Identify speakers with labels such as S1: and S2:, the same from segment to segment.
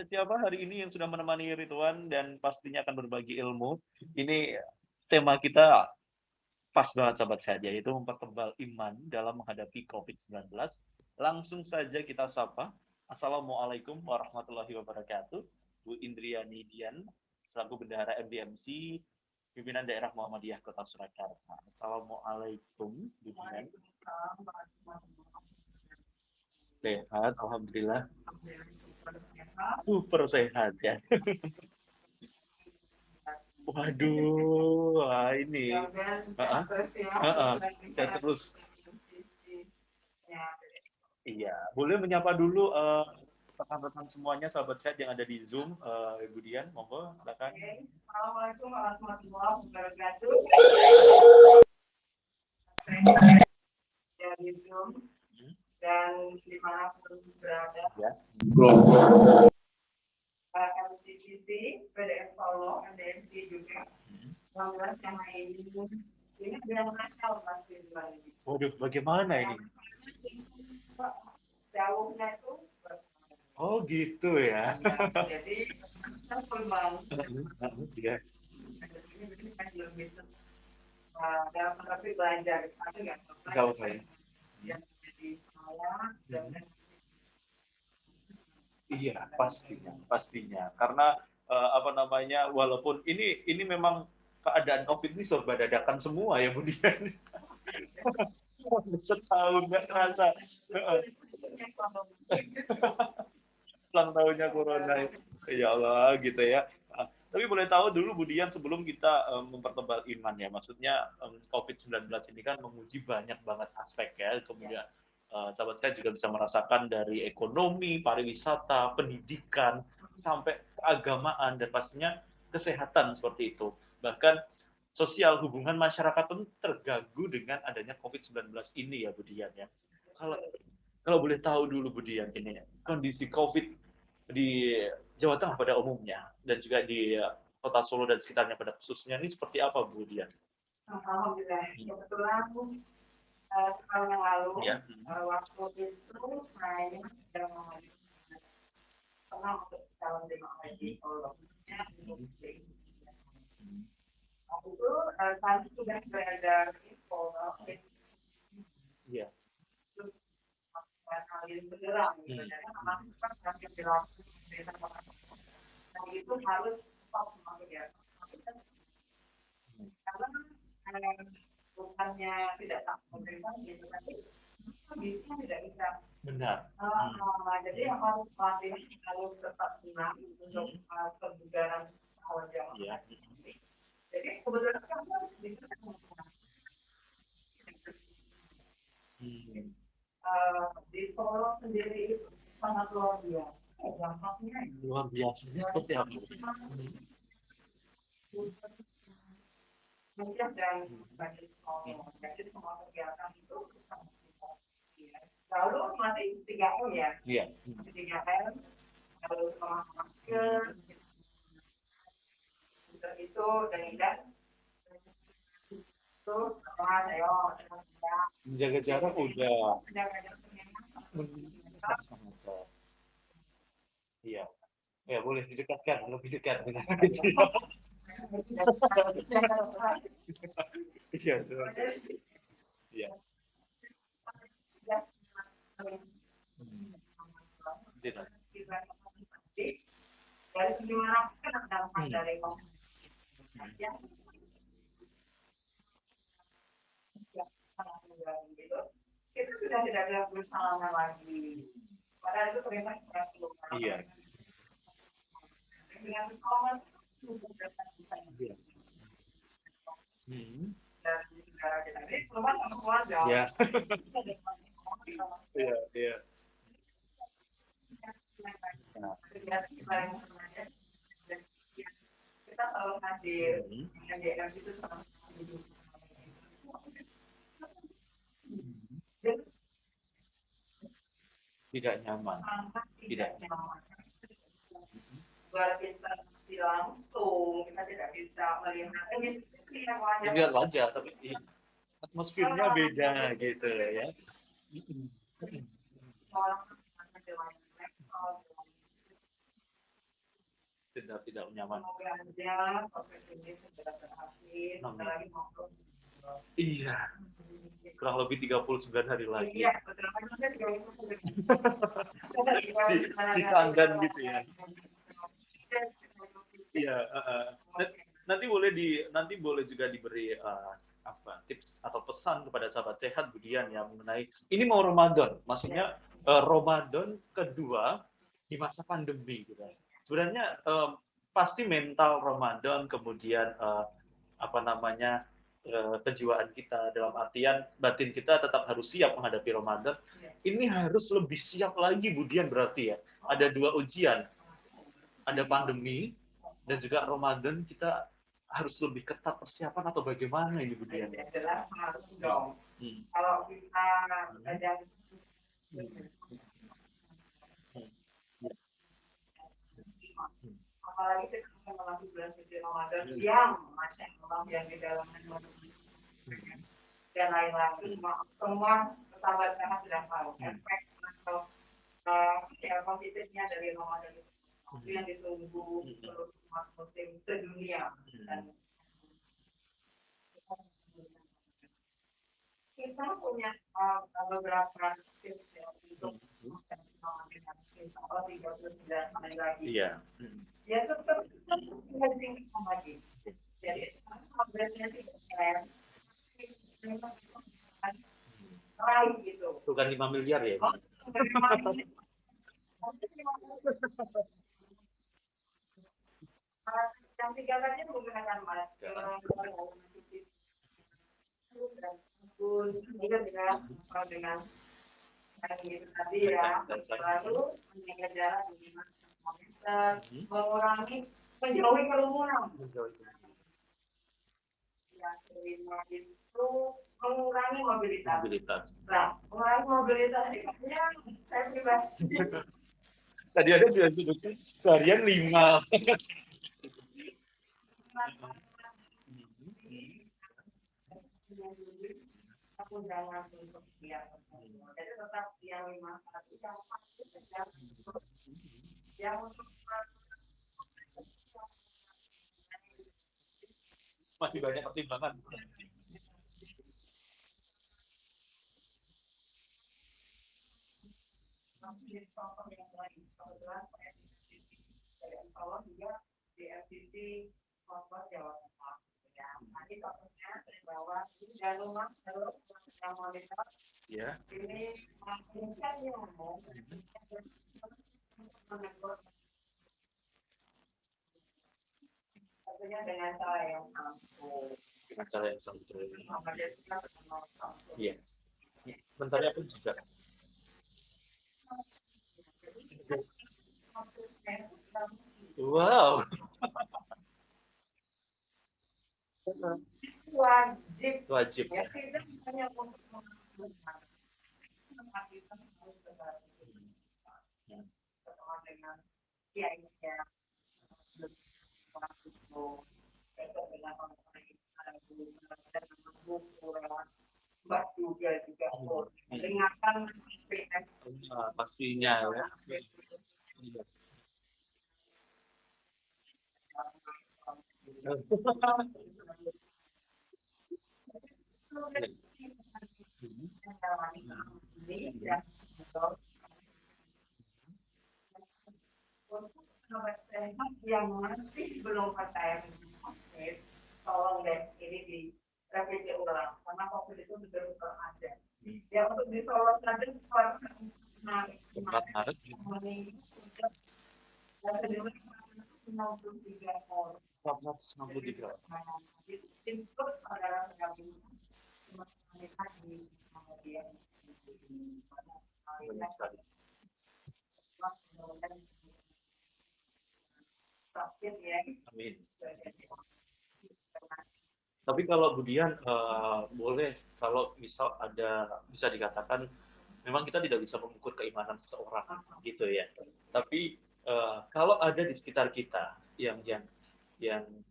S1: Setiapa hari ini yang sudah menemani Ridwan dan pastinya akan berbagi ilmu. Ini tema kita pas banget sahabat sehat, yaitu mempertebal iman dalam menghadapi COVID-19. Langsung saja kita sapa. Assalamualaikum warahmatullahi wabarakatuh. Bu Indriani Dian, selaku Bendahara MDMC, Pimpinan Daerah Muhammadiyah Kota Surakarta. Assalamualaikum, Bu Dian. Sehat, Alhamdulillah. Super sehat ya. Waduh, wah ini. Heeh, heeh, saya terus. Iya, boleh menyapa dulu rekan-rekan semuanya, sahabat sehat yang ada di Zoom. Ibu Dian, monggo, silakan.
S2: Assalamualaikum warahmatullahi wabarakatuh. Saya dari Zoom dan dimanapun berada.
S1: Ya.
S2: LCCC, PDM Solo, MDMC juga. Alhamdulillah sama ini belum asal Mas Ridwan ini.
S1: Waduh, bagaimana ini?
S2: Jauhnya itu.
S1: Oh gitu ya.
S2: Jadi kita perubahan.
S1: Iya.
S2: Ini kan belum bisa. Dalam tetapi belajar ada nggak?
S1: Tahu saya.
S2: Yang menjadi salah dan
S1: Iya, pastinya. Karena apa namanya, walaupun ini memang keadaan COVID ini serba dadakan semua ya, Bu Dian. Setahun nggak terasa. Ulang tahunnya corona. Ya Allah, gitu ya. Tapi boleh tahu dulu Bu Dian, sebelum kita mempertebal iman ya, maksudnya COVID-19 ini kan menguji banyak banget aspek ya, kemudian sahabat saya juga bisa merasakan dari ekonomi, pariwisata, pendidikan, sampai keagamaan, dan pastinya kesehatan seperti itu. Bahkan sosial hubungan masyarakat pun terganggu dengan adanya COVID-19 ini ya Bu Dian ya. Kalau kalau boleh tahu dulu Bu Dian, ini kondisi COVID di Jawa Tengah pada umumnya dan juga di Kota Solo dan sekitarnya pada khususnya ini seperti apa Bu Dian?
S2: Alhamdulillah, kebetulan setahun yang lalu,
S1: Ya.
S2: waktu itu saya sedang pernah untuk calon jemaah haji Solo. Waktu itu kami sudah beredar info
S1: Iya.
S2: kali bergerak, dan kami kan kami dilakukan itu harus stop ya. Karena bukannya tidak tak pemerintah gitu, tapi bisa tidak bisa.
S1: Benar.
S2: Jadi yang harus pelatih harus tetap tenang untuk kebugaran awal jamaah.
S1: Iya.
S2: Jadi kebetulan kami harus bisa di Solo sendiri itu sangat luar biasa. Dampaknya
S1: Luar biasa. Ini seperti apa?
S2: Mungkin dan bagi Solo, jadi semua kegiatan itu sangat ya. Lalu masih 3M ya.
S1: Iya.
S2: 3M, lalu sama masker, itu dan terus ayo
S1: Menjaga jarak udah.
S2: menjaga
S1: Iya. Ya boleh didekatkan, lebih dekat dengan Iya. Iya. Tidak.
S2: dari gimana kan dampak dari COVID yang gitu, itu sudah tidak ada bersama lagi. Padahal itu perintah peraturan.
S1: Iya.
S2: Dengan komen
S1: Iya.
S2: dari negara kita ini keluar sama keluarga.
S1: Iya. Iya. Iya.
S2: Kita selalu hadir MDM itu sama
S1: Tidak nyaman. Tidak
S2: nyaman. Luar biasa langsung, kita tidak bisa melihat ini
S1: lihat wajah, tapi atmosfernya beda gitu ya. tidak nyaman.
S2: Semoga aja COVID ini segera berakhir. Sebentar lagi mau
S1: Iya, kurang lebih 39 hari lagi.
S2: Iya, betul.
S1: Ditanggan gitu ya. Iya, nanti boleh juga diberi tips atau pesan kepada sahabat sehat Budian ya mengenai ini mau Ramadan, maksudnya Ramadan kedua di masa pandemi gitu. Sebenarnya pasti mental Ramadan kemudian kejiwaan kita dalam artian batin kita tetap harus siap menghadapi Ramadan. Ini harus lebih siap lagi Budian berarti ya. Ada 2 ujian. Ada pandemi dan juga Ramadan, kita harus lebih ketat persiapan atau bagaimana ini Budian?
S2: Jelas harus dong. Kalau kita ada apalagi kita memasuki bulan suci Ramadan yang masya Allah yang di dalamnya dan lain-lain semua sahabat sehat sudah tahu efek atau positifnya dari Ramadan itu yang ditunggu terus umat muslim sedunia dan kita punya beberapa tips ya untuk kalau 39 hari lagi.
S1: Iya.
S2: Ya tetap tinggi lagi. Jadi progresnya tidak gitu.
S1: Bukan 5 miliar ya?
S2: Yang 3 tadi menggunakan masker, dengan itu tadi ya, lalu menjaga jarak di 5 meter, menjauhi kerumunan. Yang kelima itu mengurangi mobilitas. Nah, mengurangi mobilitas ini katanya saya pribadi.
S1: Tadi ada bilang seharian 5.
S2: Aku jangan untuk dia. Jadi tetap yang 5 hari yang pasti yang untuk
S1: masih banyak pertimbangan.
S2: Contoh yang lain, kebetulan saya dari Solo juga di FCC Bogor Jawa Tengah. Ya, nanti contohnya saya bawa dan rumah terus yang monitor.
S1: Ya.
S2: Ini mungkin yang mau tentunya dengan cara yang ampuh.
S1: Dengan cara yang sampai. Yes. Bentarnya pun juga. Wow. Wajib.
S2: Ya, tidak hanya untuk dengan kiainya juga peringatan
S1: pastinya ya.
S2: yang masih belum percaya COVID, tolong deh ini direvisi ulang karena COVID itu betul-betul ada. Ya untuk di Solo saja Maret dan kedua 63 orang.
S1: 463.
S2: Itu adalah pendamping mereka di kemudian
S1: Amin. Tapi kalau Budian boleh kalau misal bisa dikatakan memang kita tidak bisa mengukur keimanan seseorang gitu ya. Tapi kalau ada di sekitar kita yang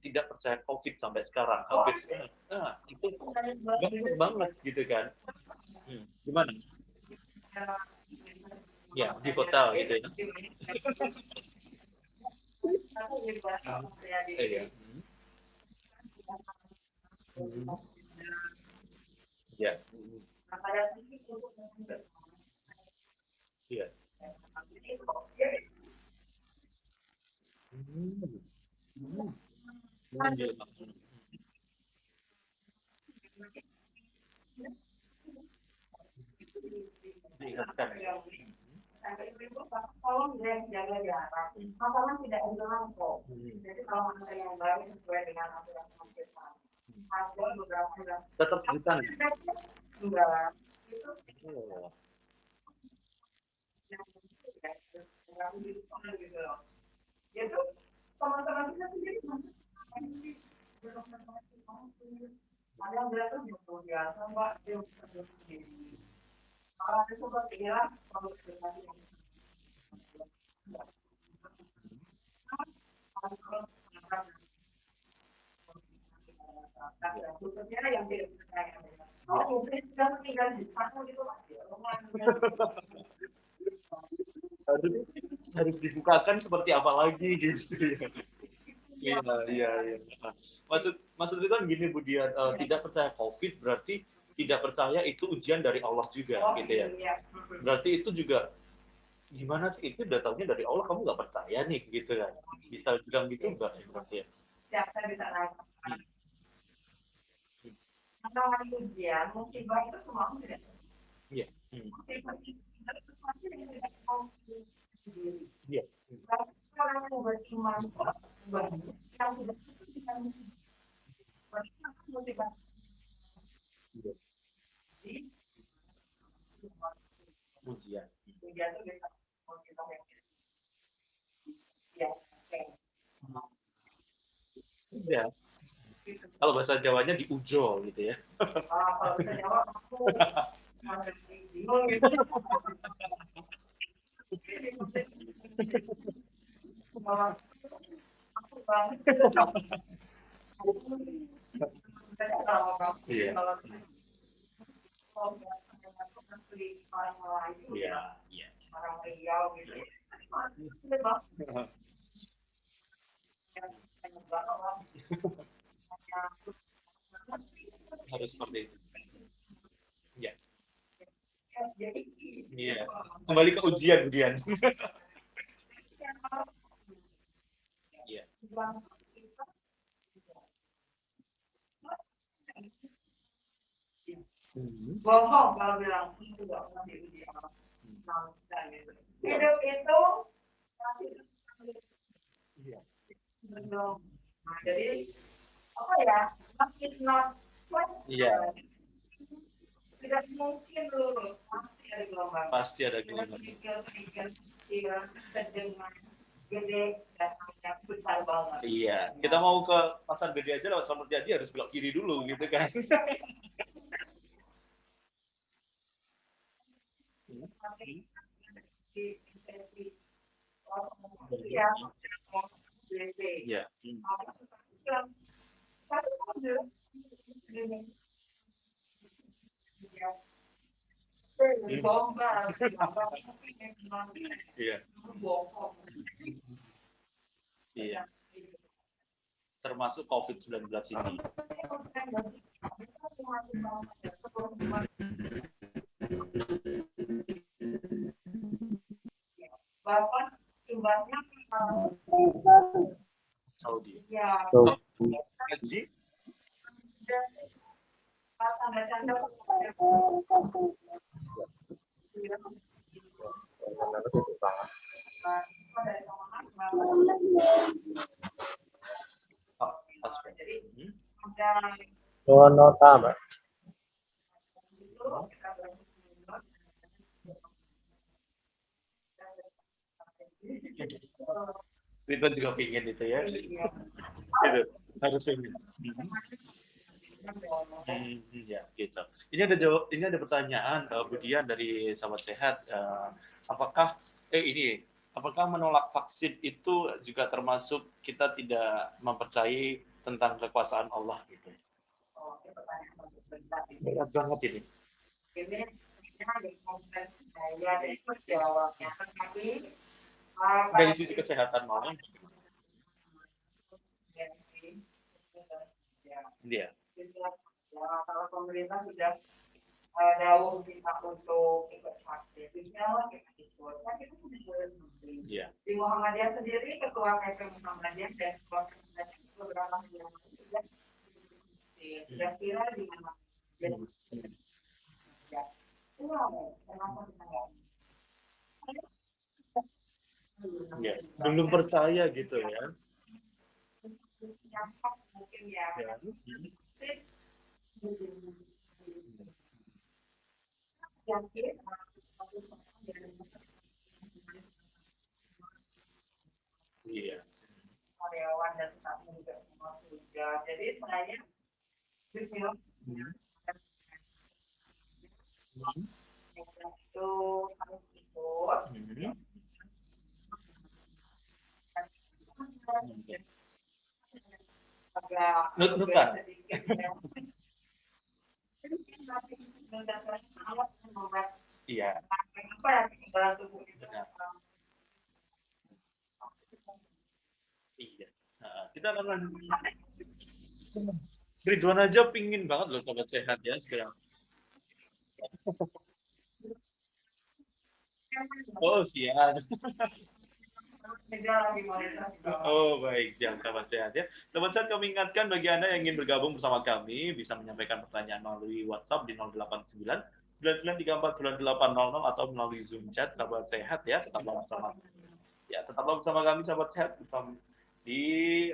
S1: tidak percaya COVID sampai sekarang, itu banget gitu kan. Gimana? Ya, di kota gitu ya.
S2: Aku juga saya di
S1: Iya. Ya.
S2: nah, pada sisi untuk
S1: Iya. Diingatkan.
S2: tolong jaga jarak. Masalah tidak ada kok. Jadi kalau anda yang baik sesuai dengan aturan pemerintah, ada beberapa yang
S1: Tetap bukan.
S2: enggak itu
S1: Oh.
S2: yang gitu loh. Itu teman-teman kita sendiri ada yang bilang tuh gitu biasa mbak dia sendiri. Kalau itu berpikiran kalau yang tidak percaya. Oh, mungkin sudah tinggal di sana gitu Pak.
S1: harus harus dibukakan seperti apa lagi gitu ya. Iya, iya, iya. Maksud itu kan gini Bu Dian, tidak percaya COVID berarti tidak percaya itu ujian dari Allah juga gitu ya. Berarti itu juga gimana sih, itu datangnya dari Allah, kamu nggak percaya nih gitu kan. Bisa bilang gitu enggak ya berarti ya.
S2: Siap, saya bisa naik. Karena ujian, musibah itu semua tidak.
S1: Iya.
S2: Musibah itu sesuatu yang tidak tahu sendiri.
S1: Iya.
S2: Orang yang beriman banyak yang tidak itu bisa musibah. Jadi
S1: Ujian.
S2: ujian itu bisa musibah yang ya, oke.
S1: Iya. Kalau bahasa Jawanya diujo gitu ya.
S2: Kalau bisa jawab aku masih bingung gitu. Aku banget.
S1: Iya.
S2: Orang itu
S1: Iya, iya.
S2: orang Riau gitu.
S1: Harus seperti itu. Iya.
S2: Jadi
S1: Iya. Kembali ke ujian, Dian. Iya.
S2: bohong kalau bilang itu nggak pernah diuji Allah. Hidup itu
S1: Iya.
S2: belum. Nah, jadi apa ya? Makin not
S1: Iya.
S2: tidak mungkin lulus, pasti ada gelombang.
S1: Pasti ada gelombang.
S2: Dengan gede dan hanya besar banget.
S1: Iya. Kita mau ke pasar gede aja lewat Selamat Jadi harus belok kiri dulu gitu kan. Iya. Iya. Iya. Termasuk COVID-19 ini.
S2: Bapak imbasnya
S1: Saudi.
S2: ya
S1: Haji.
S2: tanda-tanda jadi ada
S3: nota Mbak.
S1: Kita juga pingin itu ya. Itu harus pingin. Ya, gitu. Ini ada pertanyaan Budian dari Sahabat Sehat. Apakah menolak vaksin itu juga termasuk kita tidak mempercayai tentang kekuasaan Allah gitu? Berat banget ini. Dari sisi kesehatan malah. Iya.
S2: Kalau pemerintah sudah daun kita untuk ikut vaksin, bismillah kita ikut. Nah, kita sudah boleh membeli. Di Muhammadiyah sendiri, ketua PP Muhammadiyah dan ketua Muhammadiyah beberapa yang sudah viral di mana.
S1: Ya, belum percaya gitu ya.
S2: Mungkin ya.
S1: Iya.
S2: Karyawan dan staff juga semua sudah. Jadi sebenarnya itu harus ikut.
S1: Nut-nutan. Iya. Iya. Nah, kita akan Ridwan aja pingin banget loh sobat sehat ya sekarang. Oh siap. Oh baik, siap sahabat sehat ya. Sahabat sehat, kami ingatkan bagi Anda yang ingin bergabung bersama kami bisa menyampaikan pertanyaan melalui WhatsApp di 089 99349800 atau melalui Zoom chat sahabat sehat ya. Tetaplah bersama kami sahabat sehat bersama di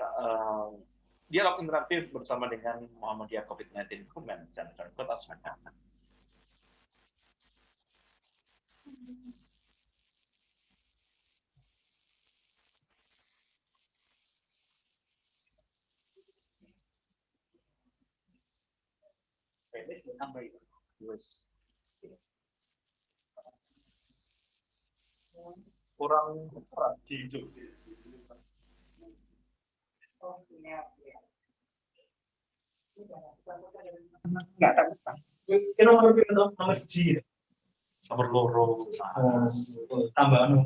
S1: dialog interaktif bersama dengan Muhammadiyah COVID-19 Command Center Kota Surakarta. Kurang hijau.
S3: Enggak tak. Ini nomor berapa? Nomor siji.
S1: Nomor loro.
S3: Tambahan.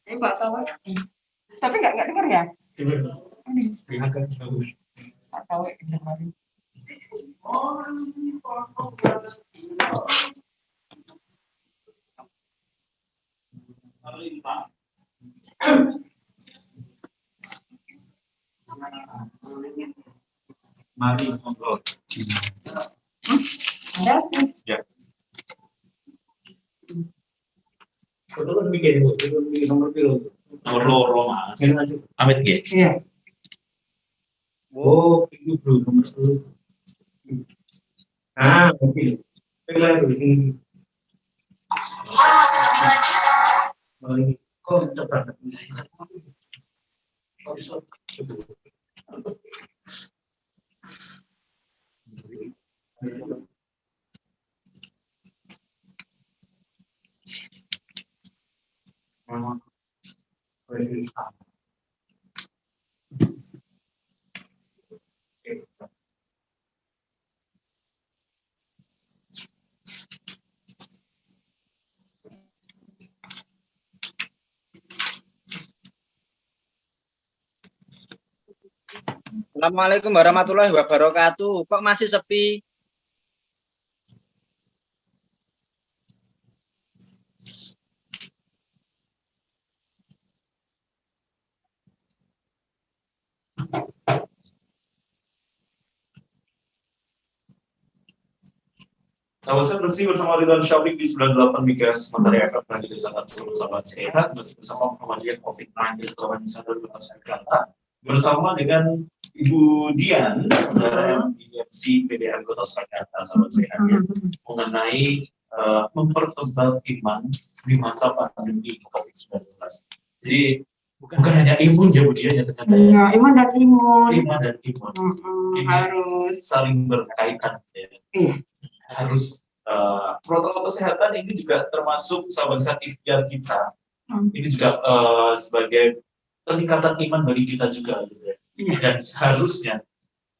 S2: Ini Mbak tahu. Tapi nggak dengar ya?
S3: Dengar kan?
S2: Nggak tahu dengar.
S3: Mari ngobrol.
S2: Ada sih.
S1: Ya.
S3: Betul mikir nomor piro.
S1: Nomor loro Mas.
S3: Amit nggih. Iya. Oh, itu bro nomor 10. Ah, oke. Informasi lebih lanjut. Kok cepat? Kok bisa?
S4: Assalamualaikum warahmatullahi wabarakatuh. Kok masih sepi?
S1: Sahabat sehat bersih bersama Ridwan Syafiq di 98 MHz Mandari FM dan di sahabat sehat masih bersama Muhammadiyah COVID-19 Command Center Kota Surakarta bersama dengan Ibu Dian dari IMC PDM Kota Surakarta sahabat sehat ya, mengenai mempertebal iman di masa pandemi COVID-19. Jadi bukan hanya imun ya Bu Dian ya ternyata.
S2: Ya, iman dan imun.
S1: Iman dan imun. Ini
S2: Harus
S1: saling berkaitan ya.
S2: Iya.
S1: harus protokol kesehatan ini juga termasuk sahabat sehat ikhtiar kita. Ini juga sebagai peningkatan iman bagi kita juga gitu ya. Dan seharusnya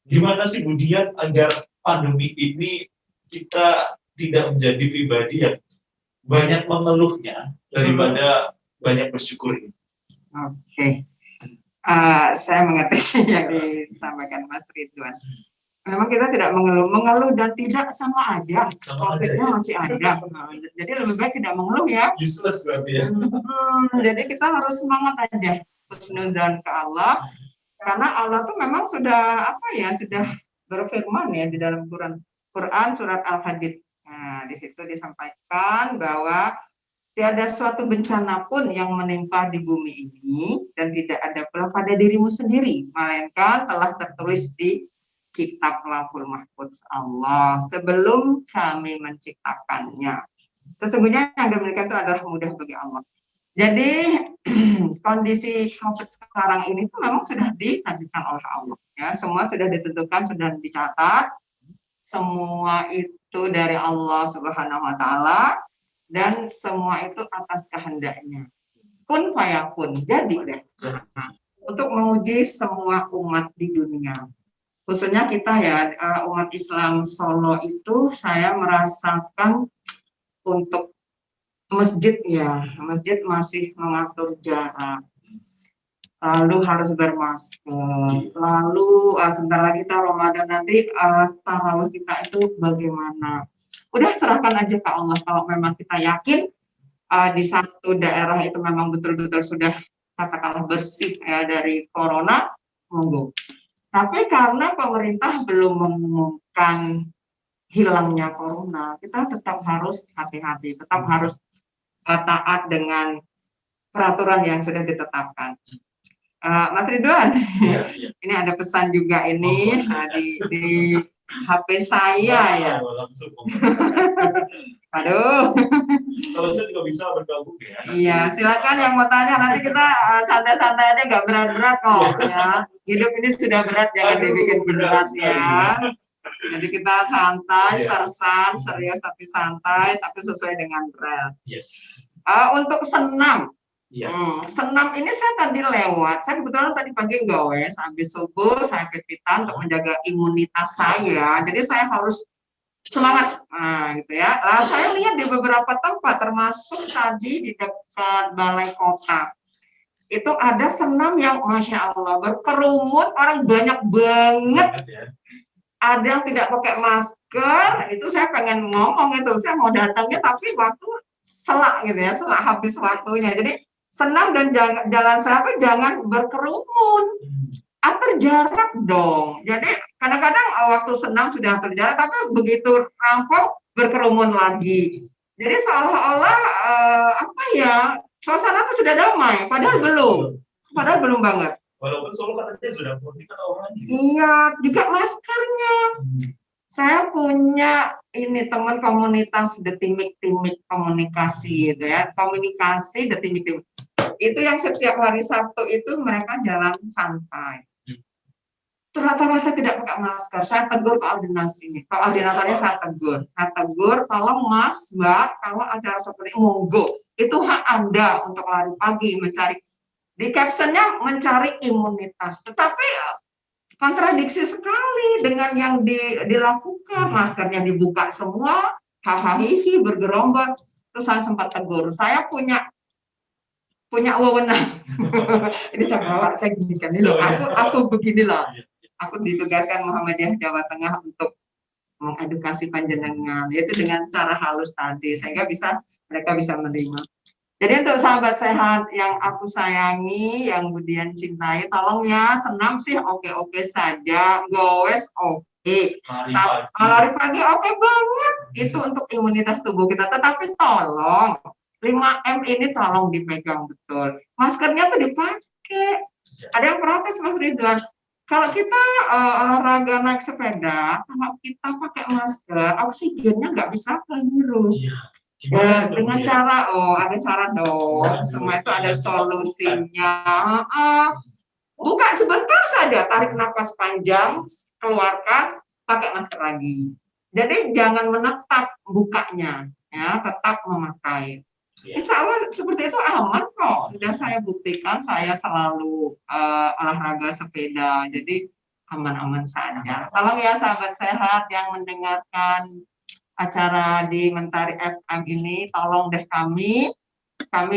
S1: gimana sih kemudian agar pandemi ini kita tidak menjadi pribadi yang banyak mengeluhnya daripada banyak bersyukur.
S2: Oke. Saya mengerti sih yang disampaikan Mas Ridwan. Memang kita tidak mengeluh dan tidak sama aja. COVID-nya masih ada. Jadi lebih baik tidak mengeluh ya.
S1: Useless berarti ya.
S2: Jadi kita harus semangat aja. Husnuzan ke Allah. Karena Allah tuh memang sudah sudah berfirman ya di dalam Quran surat Al-Hadid. Nah, di situ disampaikan bahwa tiada suatu bencana pun yang menimpa di bumi ini dan tidak ada pula pada dirimu sendiri, melainkan telah tertulis di kitab Lauhul Mahfuz Allah sebelum kami menciptakannya. Sesungguhnya yang demikian itu adalah mudah bagi Allah. Jadi kondisi COVID sekarang ini tuh memang sudah ditakdirkan oleh Allah. Ya, semua sudah ditentukan, sudah dicatat. Semua itu dari Allah Subhanahu Wa Taala dan semua itu atas kehendaknya. Kun fayakun, jadi deh. Untuk menguji semua umat di dunia. Khususnya kita ya, umat Islam Solo itu saya merasakan untuk masjid masih mengatur jarak, lalu harus bermasker, lalu sebentar lagi kita Ramadan nanti tarawih kita itu bagaimana? Udah serahkan aja ke Allah. Kalau memang kita yakin di satu daerah itu memang betul-betul sudah katakanlah bersih ya dari corona, monggo. Tapi karena pemerintah belum mengumumkan hilangnya corona, kita tetap harus hati-hati, tetap harus taat dengan peraturan yang sudah ditetapkan. Mas Ridwan, ini ada pesan juga ini di HP saya ya. Aduh.
S1: Selanjutnya juga bisa bergabung ya.
S2: Iya, silakan yang mau tanya, nanti kita santai-santai aja, nggak berat-berat kok ya. Hidup ini sudah berat, jangan dibikin berat ya. Jadi kita santai, sersan, serius tapi santai, tapi sesuai dengan rel.
S1: Yes.
S2: Untuk senam,
S1: Yeah.
S2: senam ini saya tadi lewat. Saya kebetulan tadi pagi gawes, habis subuh saya pipitan untuk menjaga imunitas saya. Jadi saya harus semangat, gitu ya. Saya lihat di beberapa tempat, termasuk tadi di dekat balai kota, itu ada senam yang masya Allah berkerumun, orang banyak banget. Ada yang tidak pakai masker, itu saya pengen ngomong itu, saya mau datangnya tapi waktu selak gitu ya, selak habis waktunya. Jadi senam dan jalan selapnya jangan berkerumun, atur jarak dong. Jadi kadang-kadang waktu senam sudah atur jarak, tapi begitu rampung berkerumun lagi. Jadi seolah-olah suasana itu sudah damai, padahal belum banget.
S1: Walaupun Solo katanya sudah murnikan orangnya.
S2: Iya, juga maskernya. Saya punya ini teman komunitas detimik komunikasi gitu ya, komunikasi detimik. Itu yang setiap hari Sabtu itu mereka jalan santai. Rata-rata tidak pakai masker. Saya tegur koordinatornya saya tegur, tolong Mas, Mbak, kalau acara seperti monggo, itu hak Anda untuk lari pagi mencari. Di captionnya mencari imunitas, tetapi kontradiksi sekali dengan yang dilakukan. Maskernya dibuka semua, hahaha bergerombol. Terus saya sempat tegur, saya punya wewenang. Ini saya ginikan ini loh, aku beginilah. Aku ditugaskan Muhammadiyah Jawa Tengah untuk mengedukasi panjenengan, yaitu dengan cara halus tadi, sehingga mereka bisa menerima. Jadi untuk sahabat sehat yang aku sayangi, yang Budian cintai, tolong ya, senam sih oke-oke saja, gowes oke. Lari pagi oke banget, itu untuk imunitas tubuh kita. Tetapi tolong, 5M ini tolong dipegang betul. Maskernya tuh dipakai. Ada yang protes Mas Ridwan. Kalau kita olahraga naik sepeda, kalau kita pakai masker, oksigennya nggak bisa keliru. Dengan cara, ada cara dong, semua itu ada solusinya. Buka sebentar saja, tarik nafas panjang, keluarkan, pakai masker lagi. Jadi jangan menetap bukanya, ya, tetap memakai. Insya Allah seperti itu aman kok. Sudah saya buktikan, saya selalu olahraga sepeda, jadi aman-aman saja. Tolong ya sahabat sehat yang mendengarkan acara di Mentari FM ini, tolong deh kami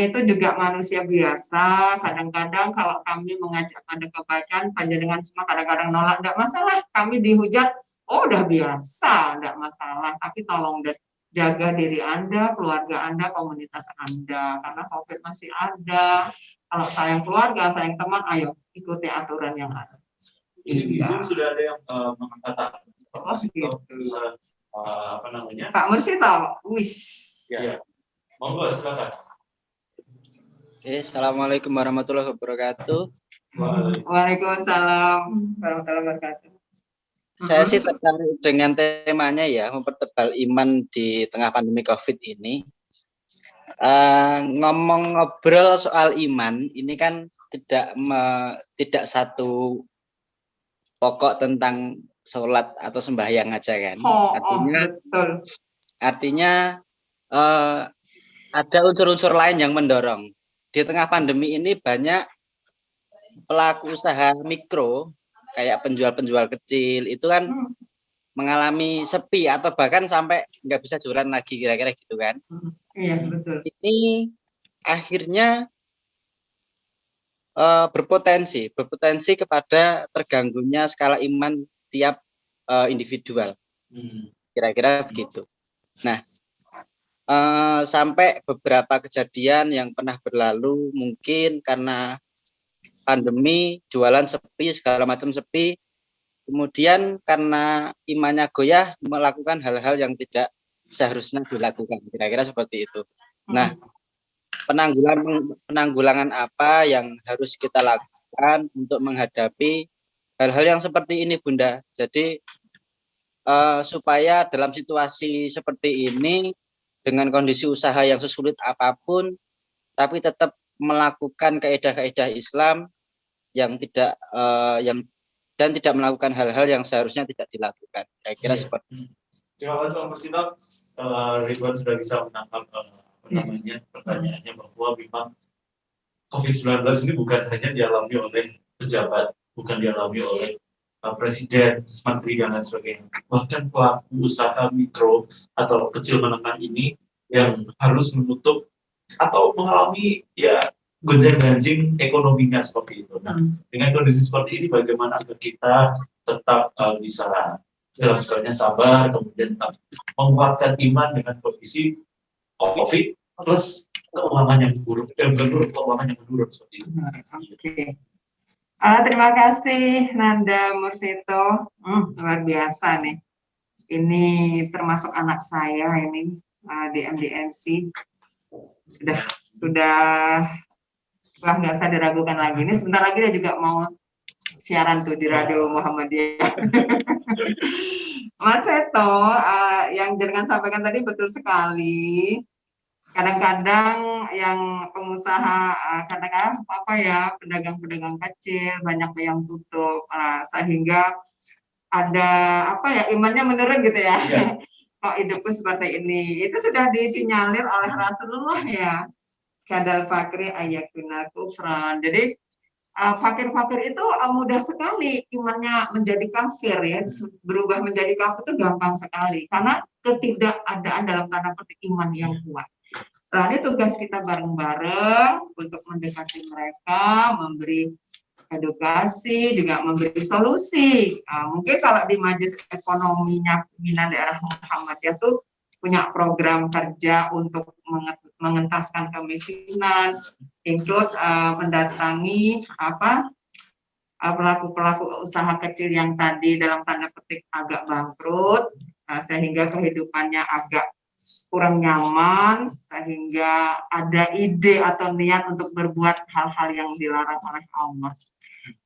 S2: itu juga manusia biasa. Kadang-kadang kalau kami mengajak pada kebaikan, panjenengan semua kadang-kadang nolak, enggak masalah. Kami dihujat, oh udah biasa, enggak masalah. Tapi tolong deh, jaga diri Anda, keluarga Anda, komunitas Anda. Karena COVID masih ada. Kalau sayang keluarga, sayang teman, ayo ikuti aturan yang ada.
S1: Ini di Zoom sudah ada yang mengatakan apa namanya?
S2: Pak Mursito, wis.
S1: Ya. Monggo silakan.
S4: Oke, assalamualaikum warahmatullahi wabarakatuh.
S2: Waalaikumsalam warahmatullahi wabarakatuh.
S4: Saya sih tertarik dengan temanya ya, mempertebal iman di tengah pandemi COVID ini. Ngomong ngobrol soal iman ini kan tidak satu pokok tentang sholat atau sembahyang aja kan. Artinya ada unsur-unsur lain yang mendorong. Di tengah pandemi ini banyak pelaku usaha mikro kayak penjual-penjual kecil itu kan mengalami sepi atau bahkan sampai nggak bisa jualan lagi, kira-kira gitu kan.
S2: Iya, betul.
S4: Ini akhirnya berpotensi kepada terganggunya skala iman tiap individual, kira-kira begitu. Nah, sampai beberapa kejadian yang pernah berlalu mungkin karena pandemi, jualan sepi, segala macam sepi, kemudian karena imannya goyah melakukan hal-hal yang tidak seharusnya dilakukan, kira-kira seperti itu. Nah, penanggulangan apa yang harus kita lakukan untuk menghadapi hal-hal yang seperti ini, Bunda? Jadi supaya dalam situasi seperti ini dengan kondisi usaha yang sesulit apapun, tapi tetap melakukan kaedah-kaedah Islam yang tidak tidak melakukan hal-hal yang seharusnya tidak dilakukan. Saya kira seperti itu.
S1: Terima kasih Pak Mursito. Ridwan sudah bisa menangkap pertanyaannya bahwa memang COVID-19 ini bukan hanya dialami oleh pejabat, bukan dialami oleh presiden, menteri dan lain sebagainya. Bahkan pelaku usaha mikro atau kecil menengah ini yang harus menutup atau mengalami gonjang-ganjing ekonominya seperti itu. Nah, dengan kondisi seperti ini bagaimana agar kita tetap bisa dalam misalnya sabar, kemudian tetap menguatkan iman dengan kondisi COVID plus keuangan yang buruk, keuangan yang menurun seperti itu.
S2: Oke. Terima kasih Nanda Mursito, luar biasa nih. Ini termasuk anak saya ini di MDNC. Sudah wah nggak usah diragukan lagi. Ini sebentar lagi dia juga mau siaran tuh di Radio Muhammadiyah. Mas Seto, yang jenengan sampaikan tadi betul sekali. Kadang-kadang yang pengusaha, kadang-kadang pedagang-pedagang kecil banyak yang tutup, sehingga ada imannya menurun gitu ya. Kok hidupku seperti ini? Itu sudah disinyalir oleh Rasulullah ya. Kadal fakri ayakuna kufran. Jadi fakir-fakir itu mudah sekali imannya menjadi kafir ya, berubah menjadi kafir itu gampang sekali karena ketidakadaan dalam tanda petik iman yang kuat. Nah, ini tugas kita bareng-bareng untuk mendekati mereka, memberi edukasi, juga memberi solusi. Mungkin kalau di Majelis Ekonominya Pimpinan Daerah Muhammadiyah tuh punya program kerja untuk mengentaskan kemiskinan, include mendatangi pelaku-pelaku usaha kecil yang tadi dalam tanda petik agak bangkrut, sehingga kehidupannya agak kurang nyaman, sehingga ada ide atau niat untuk berbuat hal-hal yang dilarang oleh Allah.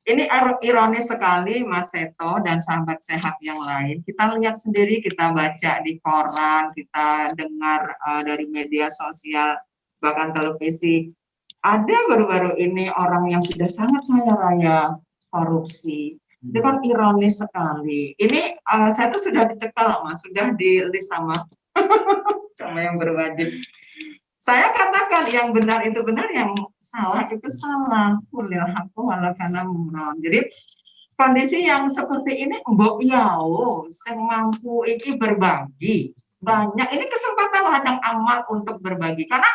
S2: Ini ironis sekali Mas Seto dan sahabat sehat yang lain. Kita lihat sendiri, kita baca di koran, kita dengar dari media sosial, bahkan televisi. Ada baru-baru ini orang yang sudah sangat kaya raya korupsi.
S3: Itu kan ironis sekali. Ini saya tuh sudah dicekal, Mas, sudah di list sama sama yang berwajib. Saya katakan yang benar itu benar, yang salah itu salah. Kulil haqqu walau kana murran. Jadi kondisi yang seperti ini mbok yao sing mampu iki berbagi. Banyak ini kesempatan ladang amal untuk berbagi. Karena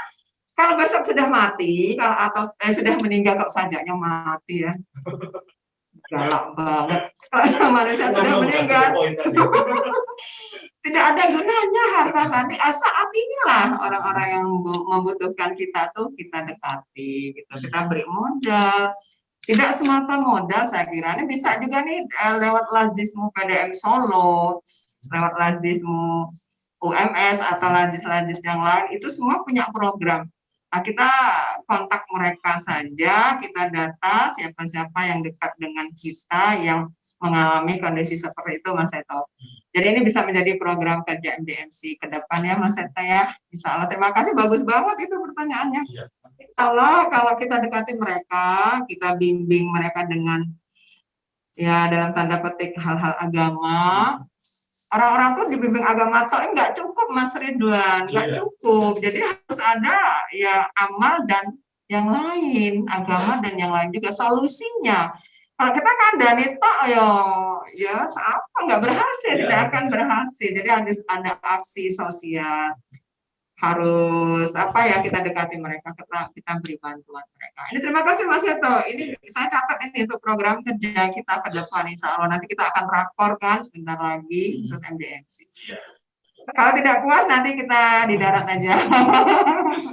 S3: kalau besok sudah mati, kalau atau sudah meninggal kok sajaknya mati ya. Galak banget. Kalau manusia sudah meninggal, tidak ada gunanya harta tadi. Saat inilah orang-orang yang membutuhkan kita tuh kita dekati, gitu. Kita beri modal. Tidak semata modal, saya kira ini bisa juga nih lewat Lajismu PDM Solo, lewat Lajismu UMS atau Lajis-Lajis yang lain, itu semua punya program. Nah, kita kontak mereka saja, kita data siapa-siapa yang dekat dengan kita yang mengalami kondisi seperti itu, Mas Seto. Jadi ini bisa menjadi program kerja MDMC ke depan ya, Mas Seto ya. Insya Allah. Terima kasih, bagus banget itu pertanyaannya. Kalau kita dekati mereka, kita bimbing mereka dengan ya dalam tanda petik hal-hal agama. Orang-orang tuh dibimbing agama toh nggak cukup, Mas Ridwan, nggak cukup. Jadi harus ada ya amal dan yang lain, agama dan yang lain juga solusinya. Kalau kita kandani toh ya apa nggak berhasil, tidak akan berhasil. Jadi harus ada aksi sosial. Harus apa ya, kita dekati mereka, kita beri bantuan mereka. Ini terima kasih Mas Seto. Ini saya catat ini untuk program kerja kita ke depan, insya Allah. Nanti kita akan rakor kan sebentar lagi khusus MDMC. Kalau tidak puas nanti kita di darat aja.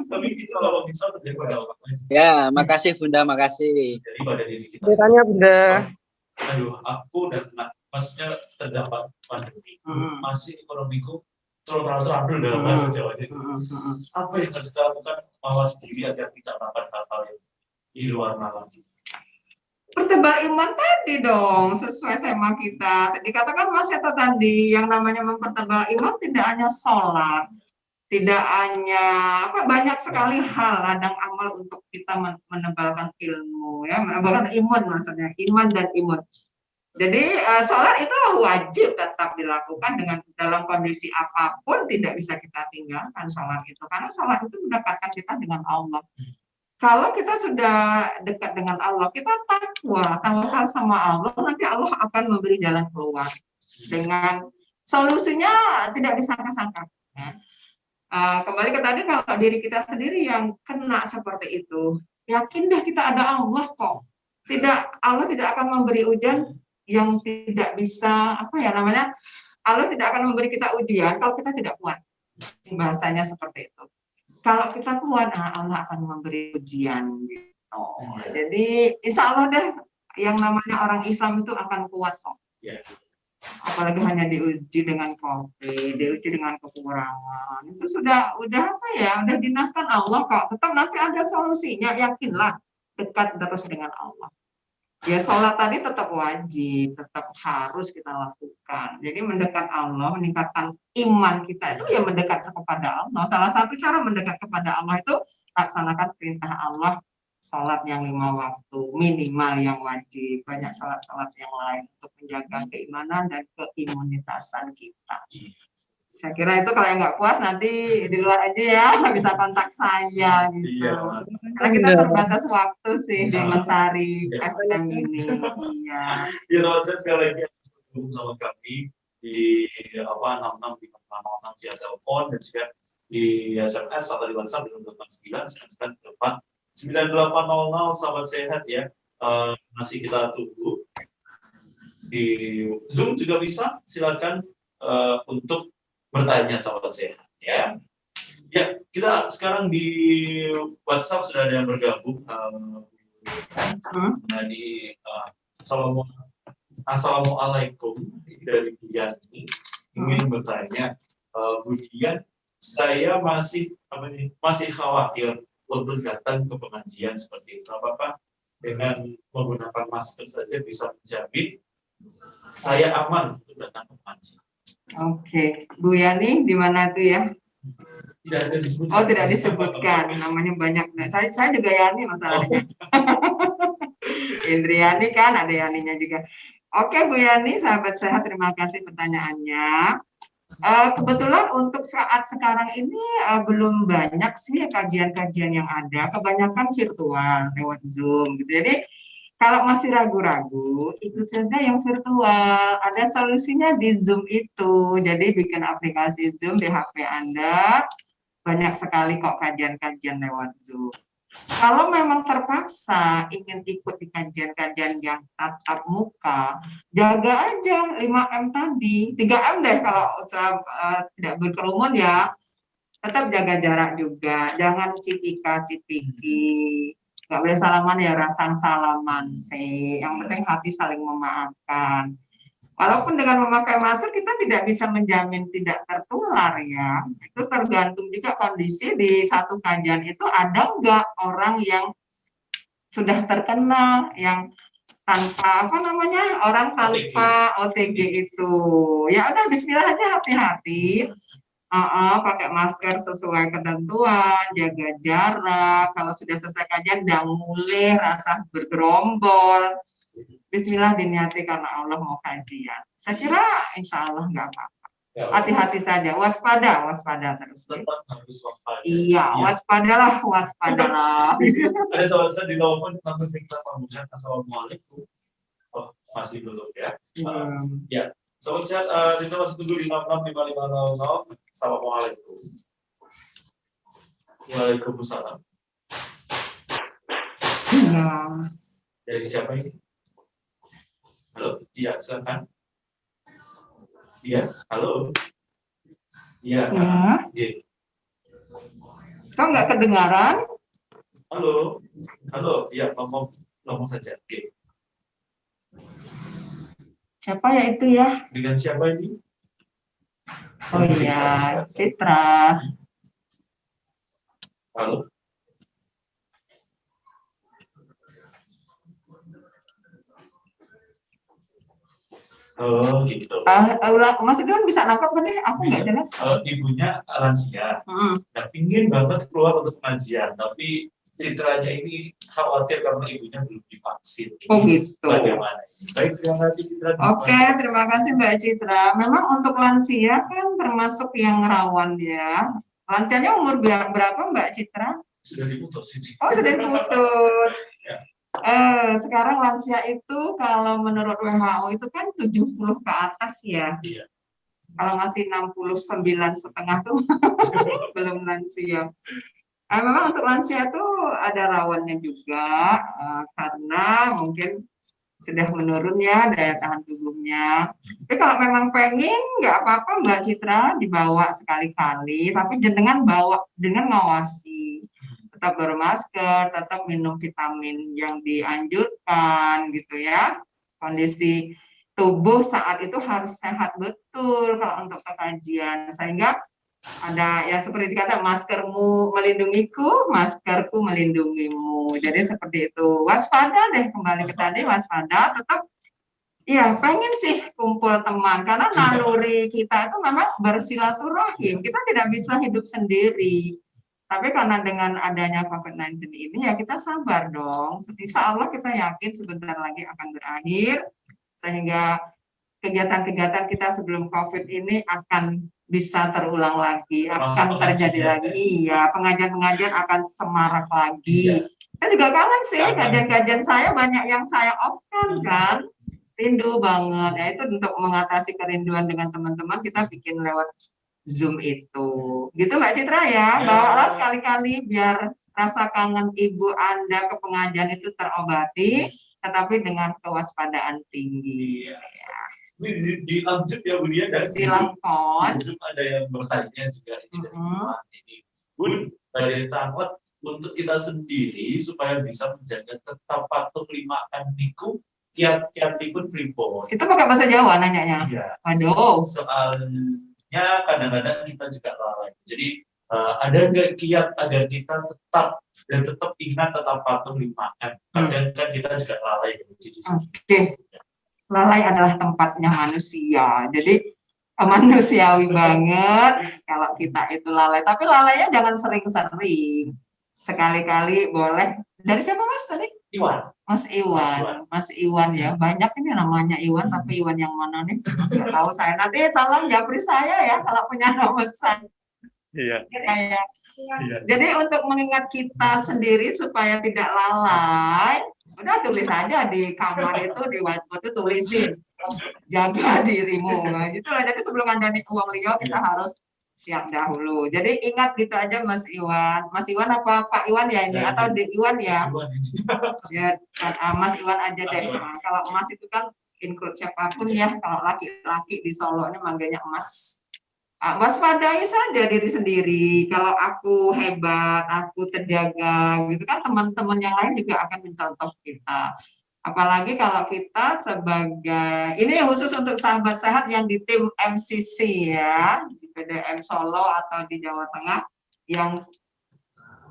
S1: Tapi itu kalau bisa terjadi pada orang lain.
S4: Ya, makasih Bunda, makasih.
S1: Jadi pada diri kita.
S5: Ceritanya Bunda.
S1: Aduh, aku udah kena, maksudnya terdapat pandemi. Masih ekonomiku teratur dalam bahasa Jawa. Apa yang harus kita lakukan mawas diri agar tidak melakukan hal-hal yang di luar nalar?
S3: Pertebal iman tadi dong, sesuai tema kita. Dikatakan Mas Seto tadi, yang namanya mempertebal iman tidak hanya sholat, tidak hanya banyak sekali hal ladang amal untuk kita menebalkan ilmu, ya, menebalkan iman maksudnya, iman dan imun. Jadi sholat itu wajib tetap dilakukan dengan dalam kondisi apapun, tidak bisa kita tinggalkan sholat itu, karena sholat itu mendekatkan kita dengan Allah. Kalau kita sudah dekat dengan Allah, kita takwa, tawakal sama Allah, nanti Allah akan memberi jalan keluar dengan solusinya tidak disangka-sangka. Ya. Kembali ke tadi, kalau diri kita sendiri yang kena seperti itu, yakin deh kita ada Allah kok. Allah tidak akan memberi ujian yang tidak bisa, Allah tidak akan memberi kita ujian kalau kita tidak kuat. Bahasanya seperti itu. Kalau kita kuat, Allah akan memberi ujian. Gitu. Jadi insya Allah deh, yang namanya orang Islam itu akan kuat kok. Apalagi hanya diuji dengan COVID, diuji dengan kekurangan. Itu udah dinaskan Allah kok. Tetap nanti ada solusinya, yakinlah, dekat terus dengan Allah. Ya sholat tadi tetap wajib, tetap harus kita lakukan. Jadi mendekat Allah, meningkatkan iman kita itu ya mendekat kepada Allah. Salah satu cara mendekat kepada Allah itu laksanakan perintah Allah, sholat yang 5 waktu, minimal yang wajib, banyak sholat-sholat yang lain untuk menjaga keimanan dan keimunitasan kita. Saya kira itu kalau yang nggak puas nanti di luar aja ya, bisa kontak saya gitu. Karena kita terbatas waktu sih di Mentari FM ini. Iya.
S1: Ya teman-teman sekali lagi bergabung sama kami di 6656 via telepon dan juga di SMS atau di WhatsApp di 98 sahabat sehat ya. Masih kita tunggu di Zoom juga bisa, silakan untuk bertanya sahabat sehat ya. Ya, kita sekarang di WhatsApp sudah ada yang bergabung. Assalamualaikum dari Diani ingin bertanya, Bu Dian, saya masih khawatir untuk datang ke pengajian seperti itu. Apakah dengan menggunakan masker saja bisa menjamin saya aman untuk datang ke pengajian?
S3: Oke, Bu Yani di mana tuh ya?
S1: Tidak ada disebutkan.
S3: Oh, tidak disebutkan. Namanya banyak. Saya juga Yani masalahnya. Indriani kan ada Yaninya juga. Oke Bu Yani, sahabat sehat, terima kasih pertanyaannya. Kebetulan untuk saat sekarang ini belum banyak sih kajian-kajian yang ada, kebanyakan virtual lewat Zoom gitu. Jadi kalau masih ragu-ragu, ikut saja yang virtual. Ada solusinya di Zoom itu. Jadi bikin aplikasi Zoom di HP Anda, banyak sekali kok kajian-kajian lewat Zoom. Kalau memang terpaksa ingin ikut di kajian-kajian yang tatap muka, jaga aja 5M tadi. 3M deh kalau tidak berkerumun ya. Tetap jaga jarak juga. Jangan cipika-cipiki. Nggak boleh salaman ya, rasa salaman sih. Yang penting hati saling memaafkan. Walaupun dengan memakai masker kita tidak bisa menjamin tidak tertular ya. Itu tergantung juga kondisi di satu kajian itu ada nggak orang yang sudah terkena, yang tanpa apa namanya, orang tanpa OTG itu. Ya udah bismillah aja, hati-hati. Pakai masker sesuai ketentuan, jaga jarak. Kalau sudah selesai kajian, jangan mulai rasa bergerombol. Bismillah diniati karena Allah mau kajian. Saya kira insya Allah nggak apa-apa. Hati-hati saja, waspada terus.
S1: Tetap harus waspada.
S3: Iya, waspadalah.
S1: Ada soal saya di telepon langsung kita pamungkas. Assalamualaikum. Oh, masih belum ya? Ya, soal sehat kita masih tunggu di 665500. Assalamualaikum. Waalaikumsalam.
S3: Iya.
S1: Dari siapa ini? Halo, iya silakan. Iya, halo. Iya.
S3: Ya. Kok nggak kedengaran?
S1: Halo, halo. Iya, ngomong saja. Oke.
S3: Siapa ya itu ya?
S1: Dengan siapa ini?
S3: Oh iya, Citra.
S1: Halo. Oh gitu.
S3: Mas Idun bisa nangkap kan deh? Aku nggak jelas.
S1: Ibunya lansia, dan ingin banget keluar untuk pengajian, tapi citranya ini khawatir karena ibunya belum divaksin.
S3: Oh gitu.
S1: Bagaimana? Baik, terima kasih Citra.
S3: Oke, terima kasih Mbak Citra. Memang untuk lansia kan termasuk yang rawan ya. Lansianya umur berapa Mbak Citra?
S1: Sudah diputus ini.
S3: Oh, sudah diputus.
S1: Ya.
S3: Sekarang lansia itu kalau menurut WHO itu kan 70 ke atas ya.
S1: Iya.
S3: Kalau masih 69,5 tuh belum lansia. Memang untuk lansia tuh ada rawannya juga karena mungkin sudah menurun ya daya tahan tubuhnya. Tapi kalau memang pengen nggak apa-apa Mbak Citra, dibawa sekali-kali, tapi dengan ngawasi. Tetap bermasker, tetap minum vitamin yang dianjurkan gitu ya. Kondisi tubuh saat itu harus sehat betul kalau untuk kajian, sehingga ada ya seperti dikata maskermu melindungiku, maskerku melindungimu. Jadi seperti itu. Waspada deh, kembali ke tadi, waspada. Tetap ya pengen sih kumpul teman karena naluri kita itu memang bersilaturahim. Kita tidak bisa hidup sendiri. Tapi karena dengan adanya COVID-19 ini ya kita sabar dong. Insya Allah kita yakin sebentar lagi akan berakhir, sehingga kegiatan-kegiatan kita sebelum COVID ini akan bisa terulang lagi, akan terjadi lagi. Iya, pengajian-pengajian akan semarak lagi. Saya juga kangen sih, kajian-kajian saya banyak yang saya off-kan kan. Rindu banget. Ya itu untuk mengatasi kerinduan dengan teman-teman, kita bikin lewat Zoom itu. Gitu Mbak Citra ya, bawalah sekali-kali biar rasa kangen ibu Anda ke pengajian itu terobati, tetapi dengan kewaspadaan tinggi.
S1: Ya. Ini dilanjut ya Bu Dia, dan
S3: silakan.
S1: Zoom ada yang bertanya juga ini dari ini. Bun, dari tamat untuk kita sendiri supaya bisa menjaga tetap patuh 5M niku tiap-tiap ikut pripun.
S3: Itu pakai bahasa Jawa nanyanya.
S1: Iya.
S3: Aduh.
S1: Soalnya kadang-kadang kita juga lalai. Jadi ada nggak kiat agar kita tetap ingat tetap patuh 5M. Kadang kan kita juga lalai.
S3: Oke. Lalai adalah tempatnya manusia. Jadi manusiawi banget kalau kita itu lalai. Tapi lalainya jangan sering-sering. Sekali-kali boleh. Dari siapa Mas tadi?
S1: Iwan.
S3: Mas Iwan ya, banyak ini namanya Iwan, tapi Iwan yang mana nih? Nggak tahu saya. Nanti tolong japri saya ya kalau punya nomor saya.
S1: Iya.
S3: Iya.
S1: Iya.
S3: Jadi untuk mengingat kita sendiri supaya tidak lalai, udah tulis aja di kamar itu, di whiteboard itu tulisin, jaga dirimu. Nah, gitu lah. Jadi sebelum ada uang liat kita harus siap dahulu. Jadi ingat gitu aja Mas Iwan. Mas Iwan apa Pak Iwan ya ini? Atau di Iwan ya? Ya, Mas Iwan aja deh. Nah, kalau emas itu kan include siapapun ya. Kalau laki-laki di Solo ini manggilnya emas. Waspadai saja diri sendiri. Kalau aku hebat, aku terjaga, gitu kan teman-teman yang lain juga akan mencontoh kita. Apalagi kalau kita sebagai, ini khusus untuk sahabat sehat yang di tim MCC ya, di PDM Solo atau di Jawa Tengah, yang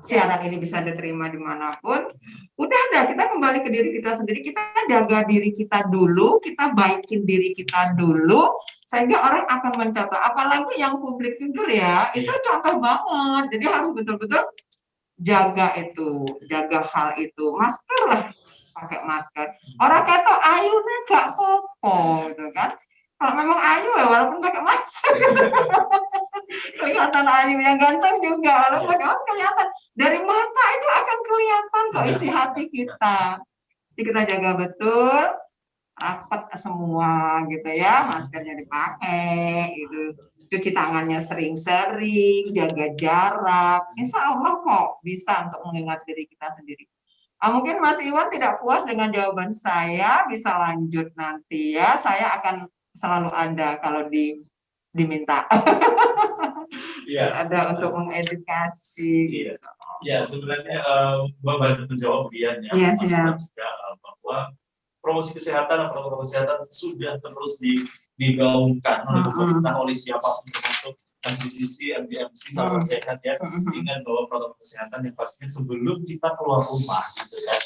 S3: siaran ini bisa diterima dimanapun. Udah kita kembali ke diri kita sendiri, kita jaga diri kita dulu, kita baikin diri kita dulu, sehingga orang akan mencontoh. Apalagi yang publik figure ya, itu contoh banget. Jadi harus betul-betul jaga itu, jaga hal itu. Masker lah, pakai masker. Orang kata ayunya gak apa-apa gitu kan. Kalau memang ayu ya walaupun pakai masker. Kelihatan ayu, yang ganteng juga walaupun pakai masker kelihatan. Dari mata itu akan kelihatan kok isi hati kita. Jadi kita jaga betul, rapat semua gitu ya, maskernya dipakai gitu. Cuci tangannya sering-sering, jaga jarak. Insya Allah kok bisa untuk mengingat diri kita sendiri. Mungkin Mas Iwan tidak puas dengan jawaban saya, bisa lanjut nanti ya. Saya akan selalu ada kalau diminta.
S1: Iya.
S3: Ada untuk mengedukasi.
S1: Iya. Ya, sebenarnya membantu menjawab Dian ya.
S3: Iya,
S1: Juga bahwa promosi kesehatan dan protokol kesehatan sudah terus digaungkan oleh pemerintah, oleh siapapun termasuk MCCC, MDMC, sahabat sehat ya. Ingat bahwa protokol kesehatan yang pastinya sebelum kita keluar rumah gitu ya.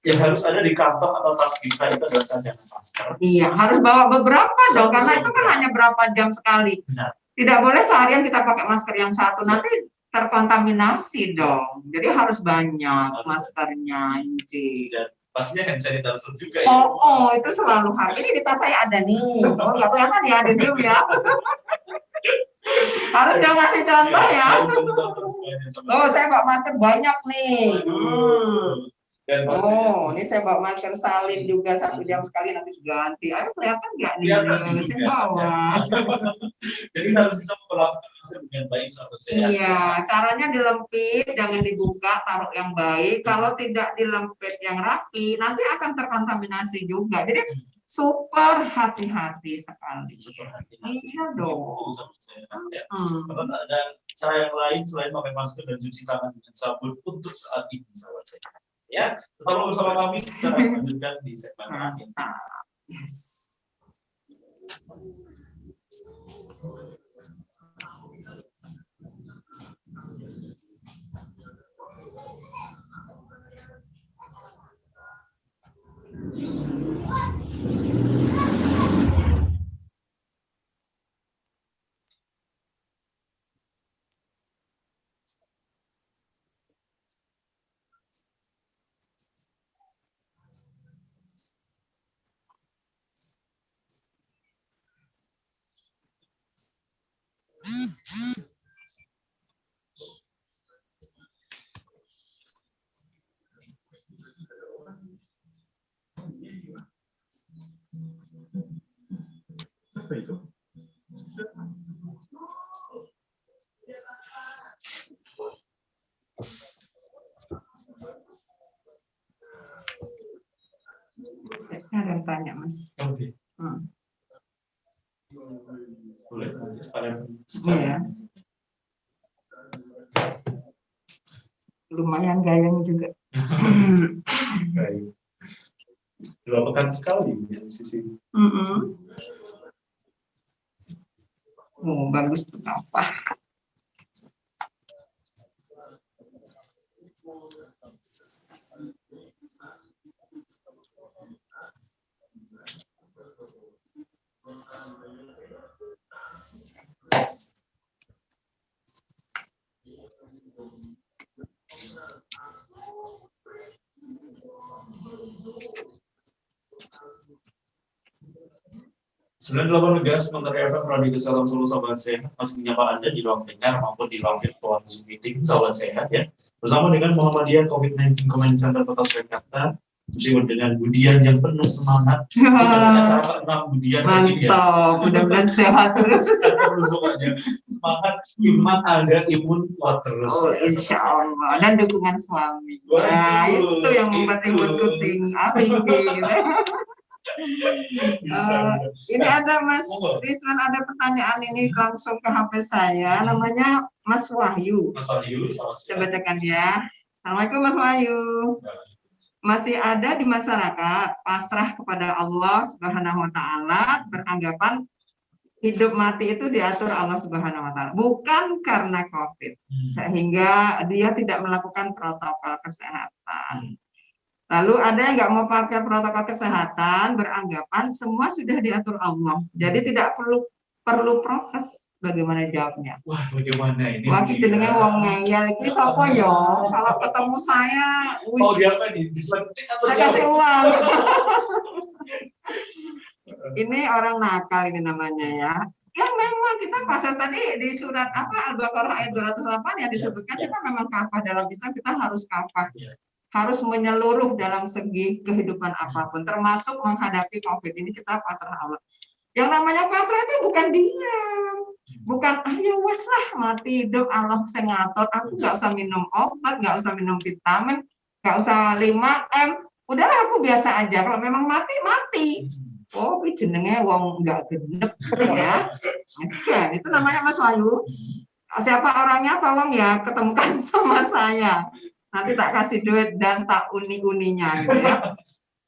S1: Yang harus ada di kantong atau tas kita itu adalah cadangan masker. Iya,
S3: harus bawa beberapa dong, karena itu kan hanya berapa jam sekali.
S1: Benar.
S3: Tidak boleh seharian kita pakai masker yang satu, nanti terkontaminasi dong. Jadi harus banyak maskernya,
S1: dan pastinya hand sanitizer juga ya.
S3: Itu selalu harus. Ini di tas saya ada nih. Nggak kelihatan ya di Zoom ya. Harus dong ngasih contoh ya. Saya bawa masker banyak nih. Ini saya bawa masker salin juga 1 jam sekali, nanti ganti. Ayo kelihatan nggak nih? Saya bawa.
S1: Jadi harus bisa memperlakukan masker dengan baik sahabat sehat.
S3: Iya, caranya dilempit, jangan dibuka, taruh yang baik. Kalau tidak dilempit yang rapi, nanti akan terkontaminasi juga. Jadi super hati-hati sekali.
S1: Super hati-hati.
S3: Iya dong.
S1: Kalau tak ada cara yang lain selain pakai masker dan cuci tangan dengan sabun untuk saat ini sahabat sehat. Ya, tetaplah bersama kami, kita akan lanjutkan di segmen terakhir.
S3: Yes.
S1: Apa itu?
S3: Ada yang tanya, Mas.
S1: Oke. Boleh, nanti sekalian.
S3: Iya. Lumayan gayanya juga.
S1: Baik. Dilakukan sekali di sisi.
S3: Bagus tuh apa?
S1: 98 Megahz Sementara FM Radio Kesehatan Solo Sahabat Sehat masih menyapa Anda di ruang dengar maupun di ruang virtual Zoom meeting Sahabat Sehat ya. Bersama dengan Muhammadiyah COVID-19 Command Center Kota Surakarta, meskipun dengan Budian yang penuh semangat. Acara ke-6 Budian ini ya.
S3: Mantap, mudah-mudahan sehat terus.
S1: Terus pokoknya semangat, iman ada, imun kuat terus.
S3: Oh,
S1: Ya,
S3: insya
S1: sahabat
S3: Allah. Dan dukungan suami.
S1: Waduh,
S3: Nah, itu yang membuat
S1: itu.
S3: imunku tinggi. Gitu.
S1: sehat. Bisa.
S3: Ini ada Mas
S1: Monggo.
S3: Rizwan, ada pertanyaan ini langsung ke HP saya, namanya Mas Wahyu.
S1: Mas Wahyu,
S3: Saya
S1: selamat
S3: bacakan ya. Assalamualaikum Mas Wahyu. Masih ada di masyarakat pasrah kepada Allah Subhanahu wa taala, beranggapan hidup mati itu diatur Allah Subhanahu wa taala, bukan karena Covid. Sehingga dia tidak melakukan protokol kesehatan. Lalu ada yang nggak mau pakai protokol kesehatan, beranggapan semua sudah diatur Allah. Jadi tidak perlu prokes. Bagaimana jawabnya?
S1: Wah, bagaimana ini?
S3: Wah, jenenge wong ngeyel iki sapa ya? Kalau ketemu saya,
S1: Oh, dia apa nih? Disuntik atau
S3: saya
S1: dia
S3: kasih
S1: apa?
S3: uang. Ini orang nakal ini namanya ya. Ya memang kita pasal tadi di surat apa Al-Baqarah ayat 208 yang disebutkan kita memang kafah dalam Islam, kita harus kafah. Harus menyeluruh dalam segi kehidupan apapun, termasuk menghadapi Covid ini kita pasrah Allah. Yang namanya pasrah itu bukan diam, bukan ya wes lah mati hidup Allah sing ngatur, aku nggak usah minum obat, nggak usah minum vitamin, nggak usah 5M, udahlah aku biasa aja. Kalau memang mati. Oh, ini jenenge wong nggak genep ya. Itu namanya Mas Wahyu. Siapa orangnya tolong ya ketemukan sama saya. Nanti tak kasih duit dan tak uni-uninya gitu ya.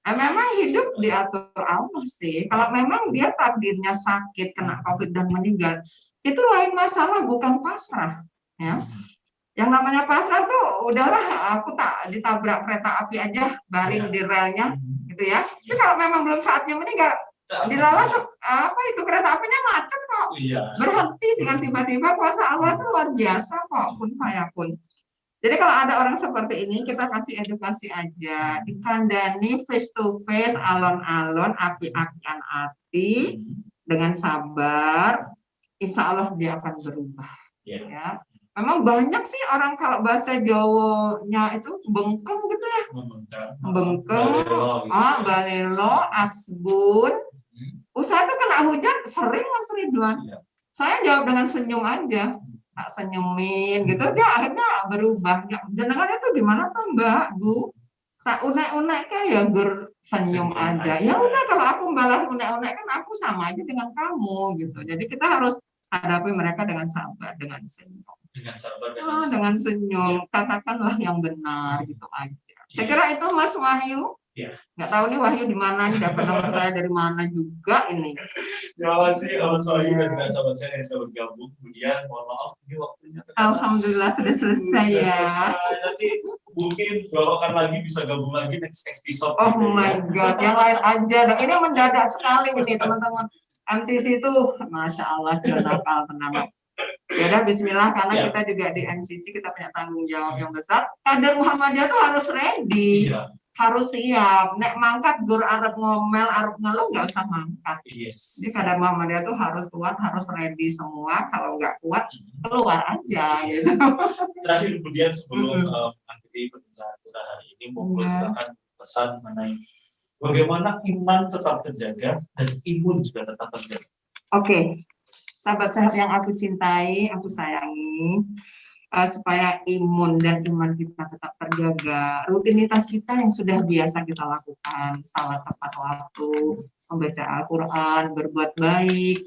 S3: Nah, memang hidup diatur Allah sih. Kalau memang dia takdirnya sakit, kena Covid dan meninggal, itu lain masalah, bukan pasrah. Ya. Yang namanya pasrah tuh udahlah aku tak ditabrak kereta api aja, baring di relnya, gitu ya. Tapi kalau memang belum saatnya meninggal, dilalas apa itu kereta apinya macet kok. Berhenti dengan tiba-tiba, kuasa Allah itu luar biasa kok, kun fayakun. Jadi kalau ada orang seperti ini, kita kasih edukasi aja, dikandani face to face, alon-alon, api-apian hati, dengan sabar, insya Allah dia akan berubah. Ya. Memang banyak sih orang kalau bahasa Jawanya itu bengkeng gitu ya, bengkeng, balelo, asbun. Usaha itu kena hujan sering Mas Ridwan. Saya jawab dengan senyum aja. Tak senyumin gitu, dia akhirnya berubah. Ya, jenengan itu gimana tuh Mbak, Bu? Tak unek-unek kan ya senyum aja. Ya udah kalau aku balas unek-unek kan aku sama aja dengan kamu gitu. Jadi kita harus hadapi mereka dengan sabar, dengan senyum. Dengan senyum, katakanlah yang benar gitu aja. Saya kira itu Mas Wahyu. Nggak tahu nih Wahyu di mana nih, dapat nomor saya dari mana juga ini.
S1: Terima kasih Mas Wahyu dan juga sahabat saya yang sudah bergabung. Kemudian mohon maaf ini waktunya.
S3: Alhamdulillah sudah selesai ya.
S1: Nanti mungkin bawakan lagi bisa gabung lagi next episode.
S3: Oh my God, yang lain aja dong. Ini mendadak sekali ini teman-teman. MCC itu, Masya Allah, nakal tenang. Ya udah Bismillah, karena kita juga di MCC kita punya tanggung jawab yang besar. Kader Muhammadiyah tuh harus ready. Harus siap, nek mangkat gur arep ngomel, arep ngeluh nggak usah mangkat. Jadi kadar Muhammadiyah tuh harus kuat, harus ready semua. Kalau nggak kuat, keluar aja. Gitu.
S1: Terakhir kemudian sebelum mengakhiri perbincangan kita hari ini, monggo silakan pesan mengenai bagaimana iman tetap terjaga dan imun juga tetap terjaga.
S3: Oke, sahabat sehat yang aku cintai, aku sayangi. Supaya imun dan iman kita tetap terjaga, rutinitas kita yang sudah biasa kita lakukan, salat tepat waktu, membaca Al-Quran, berbuat baik,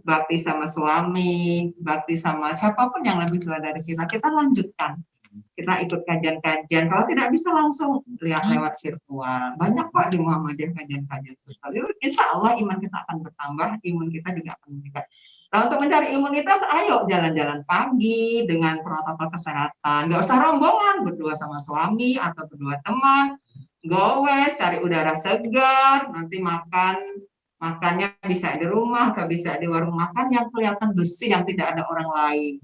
S3: bakti sama suami, bakti sama siapapun yang lebih tua dari kita lanjutkan. Kita ikut kajian-kajian, kalau tidak bisa langsung lihat lewat virtual. Banyak kok di Muhammadiyah kajian-kajian virtual. Insya Allah iman kita akan bertambah, imun kita juga akan meningkat. Nah, untuk mencari imunitas, ayo jalan-jalan pagi dengan protokol kesehatan. Nggak usah rombongan, berdua sama suami atau berdua teman. Gowes, cari udara segar, nanti makannya bisa di rumah atau bisa di warung makan yang kelihatan bersih, yang tidak ada orang lain.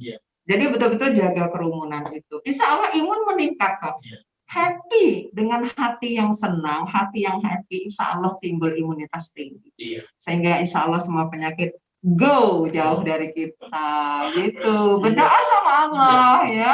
S3: Jadi betul-betul jaga kerumunan itu. Insya Allah imun meningkat kok. happy, dengan hati yang senang, hati yang happy, insya Allah timbul imunitas tinggi.
S1: Iya.
S3: Sehingga insya Allah semua penyakit go jauh dari kita, gitu. Berdoa sama Allah ya.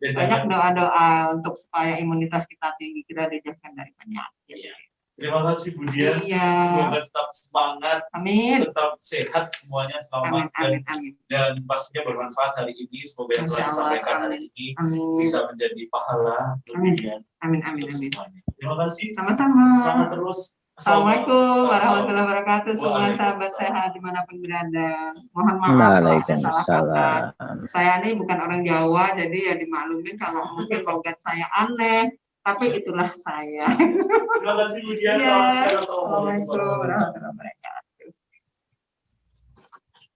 S3: Banyak doa-doa untuk supaya imunitas kita tinggi, kita dijauhkan dari penyakit.
S1: Iya. Terima kasih Bu Dian.
S3: Iya.
S1: Semoga tetap semangat,
S3: Amin.
S1: tetap sehat semuanya,
S3: Amin,
S1: selamat
S3: amin, amin.
S1: dan pastinya bermanfaat hari ini. Semoga yang telah
S3: Insya Allah,
S1: disampaikan hari ini
S3: Amin.
S1: bisa menjadi pahala
S3: Amin.
S1: kemudian
S3: Amin, amin,
S1: untuk
S3: amin.
S1: semuanya. Terima kasih.
S3: Sama-sama.
S1: Semangat terus.
S3: Assalamualaikum warahmatullahi wabarakatuh. Semua
S1: Waalaikumsalam.
S3: sahabat sehat dimanapun berada. Mohon maaf kalau ada salah kata. Saya ini bukan orang Jawa, jadi ya dimaklumin kalau mungkin logat saya aneh. Tapi itulah saya.
S1: Terima kasih Bu Dian.
S3: Ya,
S1: Assalamualaikum
S3: Assalamualaikum warahmatullahi wabarakatuh.